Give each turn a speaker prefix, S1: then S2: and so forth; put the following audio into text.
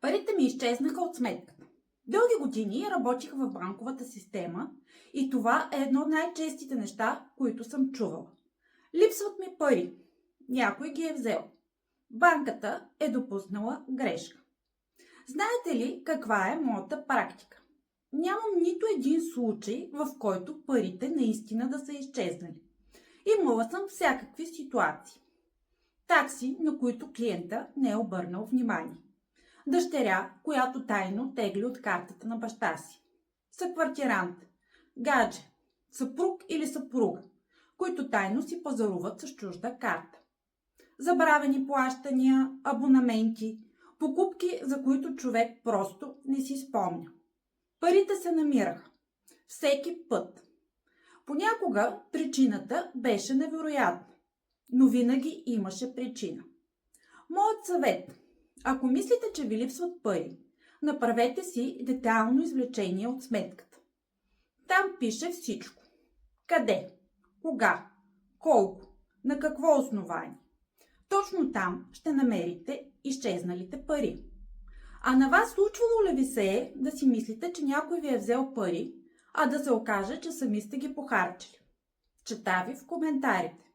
S1: Парите ми изчезнаха от сметката. Дълги години работих в банковата система и това е едно от най-честите неща, които съм чувала. Липсват ми пари. Някой ги е взел. Банката е допуснала грешка. Знаете ли каква е моята практика? Нямам нито един случай, в който парите наистина да са изчезнали. Имала съм всякакви ситуации. Такси, на които клиента не е обърнал внимание. Дъщеря, която тайно тегли от картата на баща си. Съквартирант, гадже, съпруг или съпруга, които тайно си пазаруват с чужда карта. Забравени плащания, абонаменти, покупки, за които човек просто не си спомня. Парите се намираха. Всеки път. Понякога причината беше невероятна, но винаги имаше причина. Моят съвет: ако мислите, че ви липсват пари, направете си детайлно извлечение от сметката. Там пише всичко. Къде, кога, колко, на какво основание. Точно там ще намерите изчезналите пари. А на вас случвало ли ви се е да си мислите, че някой ви е взел пари, а да се окаже, че сами сте ги похарчили? Чета ви в коментарите.